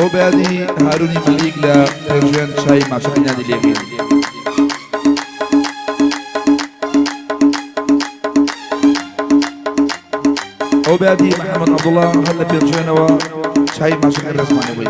او بعدی هارونی ملیک لا پرژن چای ماشینا دی لیبی او بعدی محمد عبدالله هلا پرژن و چای ماشینا رسمانی بوی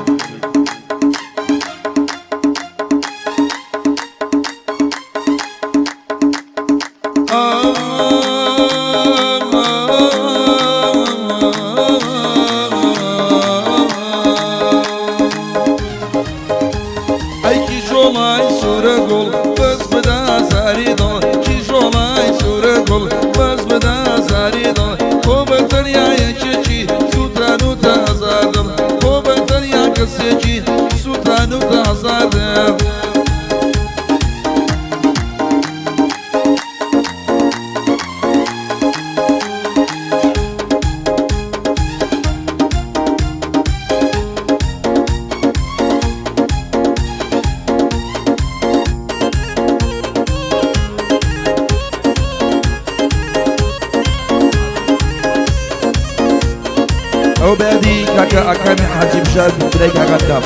او بعدي كاكا اكامي حاجي مشاد بريك اغدام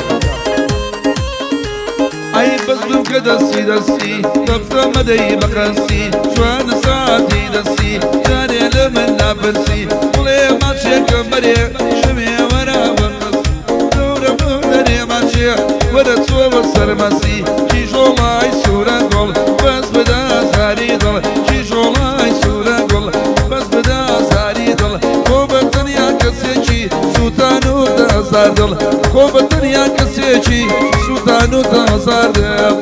اي بزلو كدسي دسي كبسة مدي بقسي شوان ساعتي دسي جاني لمن نابلسي ولي ماشي كمري شمي ورا بمس دورة مهدني ماشي ورا تصوب السرمسي شي شولاي سورة قول بس بدا ساري ضل شي شولاي سورة قول بس بدا ساري ضل كوبتن يا كسيجي سلطانو تهزاردل خوبتن يا كسيجي سلطانو تهزاردل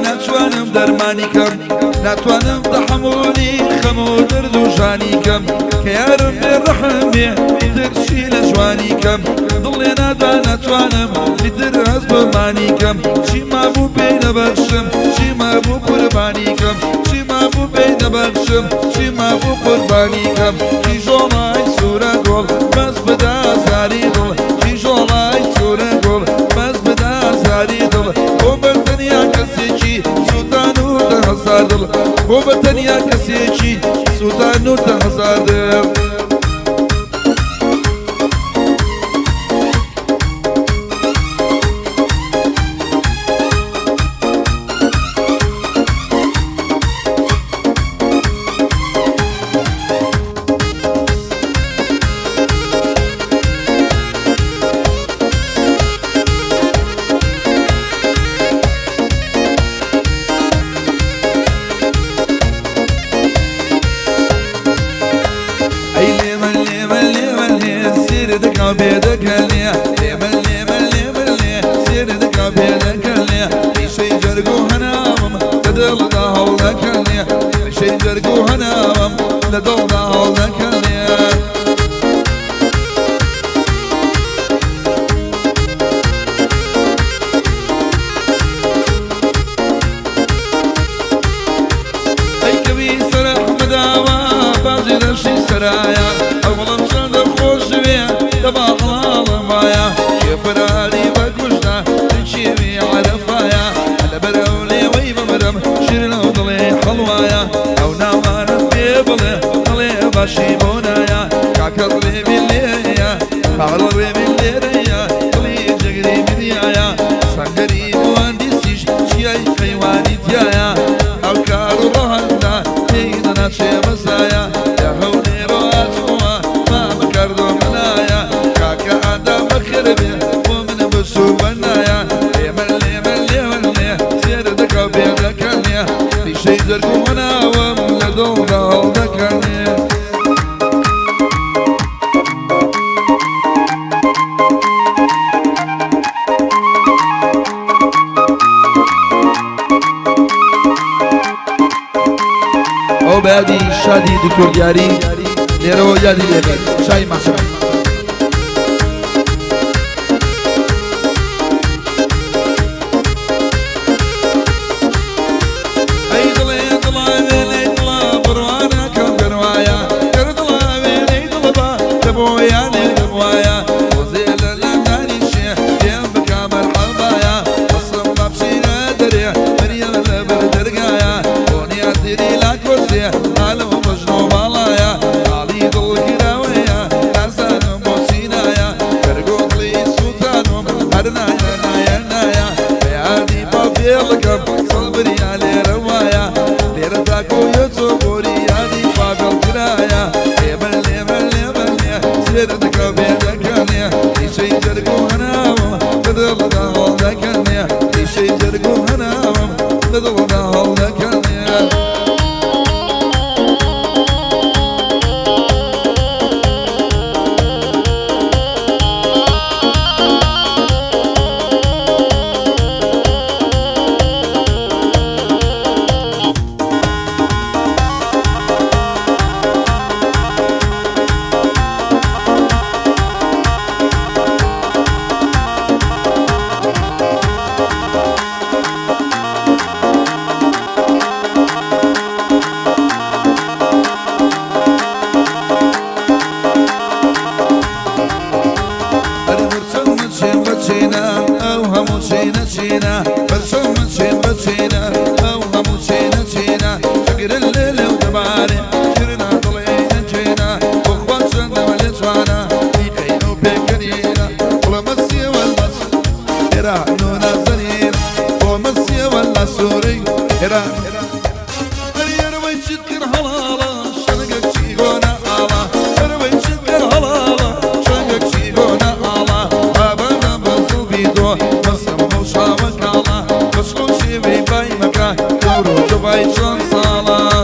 ناتوانم درمانی کم ناتوانم تحملی خمو درد و جانی کم که یارم برحمی درشی لجوانی کم دلی نادا ناتوانم بدر از بمانی کم چی ما بو بین بخشم چی ما بو قربانی کم چی ما بو بین بخشم چی ما بو قربانی کم چی جولای سوره گل بس بدا زاری دل چی جولای سوره گل بس بدا زاری دل او بلتنیا کسی سلطانو تهزاردل خوبتن یا کسی چی سلطانو تهزاردل بيدك هليا ليمن ليمن ليمن ليه سيردك بيدك هليا في شي جرقو هنامم لدل دا هولك هليا في شي جرقو هنامم لدل دا هولك هليا اي كبي سرح مداوا بازي دشي سرايا اولا مشان خوش بيه دبا الله مايا شفرالي بكوشنا تنشيبي عرفايا على براولي ويما مدم شيرلو ضلي حلوايا او ناوانا بيبلي ضلي باشي بونايا كاكرلي بالليا كاكرلي بالليا ضلي جغري بديايا سنگري مواندي سيش شياي حيواني تيايا او كارو رهندا هيدنا شي مسايا يا هوني رواتوا ما مكردو منايا بخربي ومن بسوق بنايا ليمن ليمن ليمن ليه سيردك وبيدك هليا في شي زرقو مناوم لدول هولدك هليا او بعدي شادي دكتور ياري ليرو يا دي ليبي شاي مع شاي صبري على روايا ليرتاك ويتصبري هذه باب القراية ليمن ليمن ليمن سيرتك بيدك شي جرقو هنا بدل ضهول ذكرني شي جرقو هنا بدل ضهول ذكرني شينا برسوم شين بشينا أو هم شينا شينا شقر الليل وتباري شرنا طلعين شينا وخوانشنا والجوانا يدينو بكرينا ولمسي والمس إرانونا زنين ولمسي والله سوري إران أريانا ويشتكر هلالا شنقك شيغونا آلا أريانا ويشتكر هلالا شنقك شيغونا آلا بابا بابا بيدو Vai sala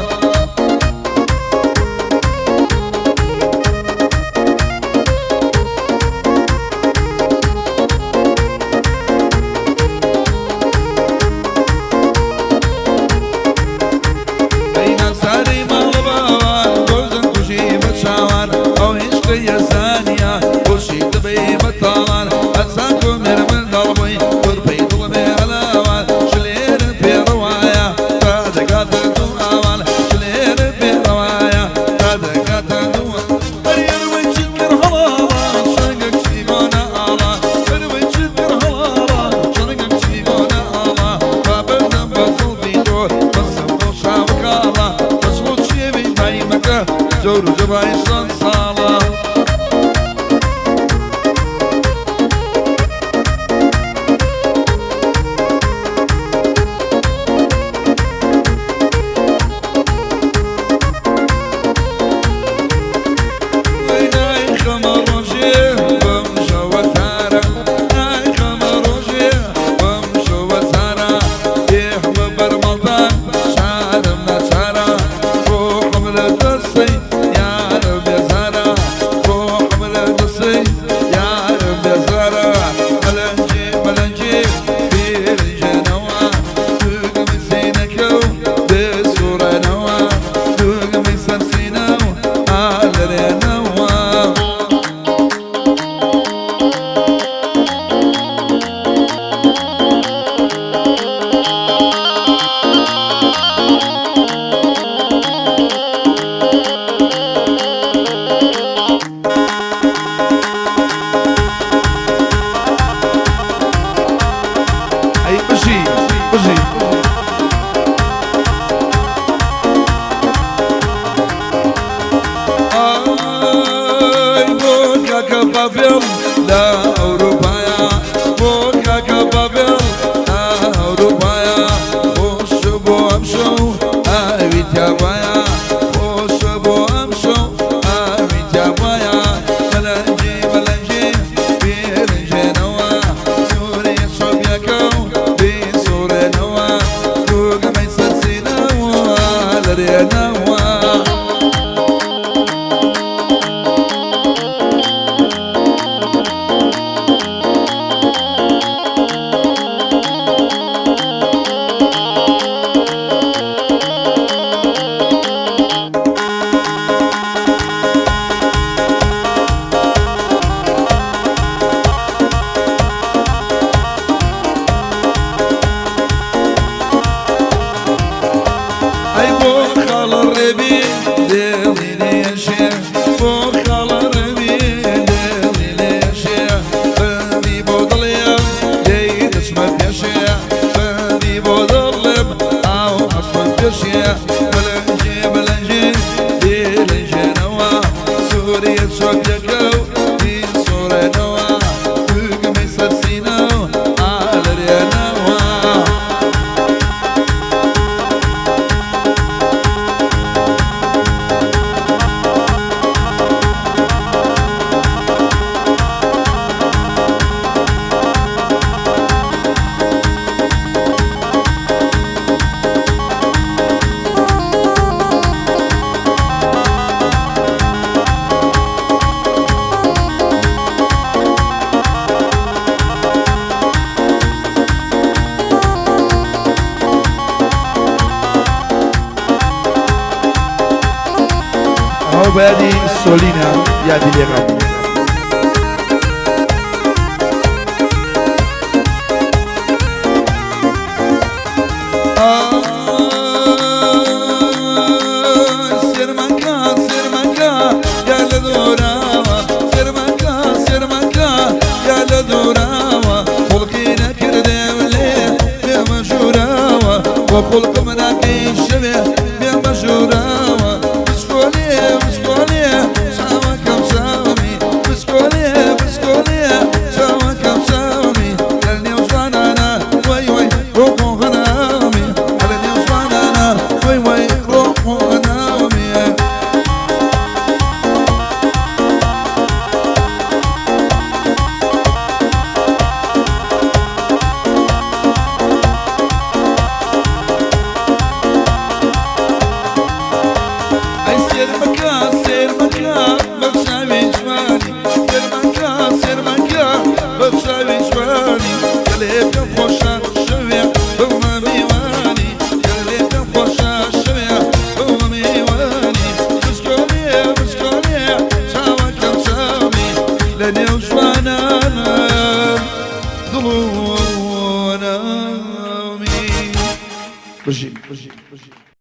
بادي سولينا يا دي لغم وخلق مناكي الشبه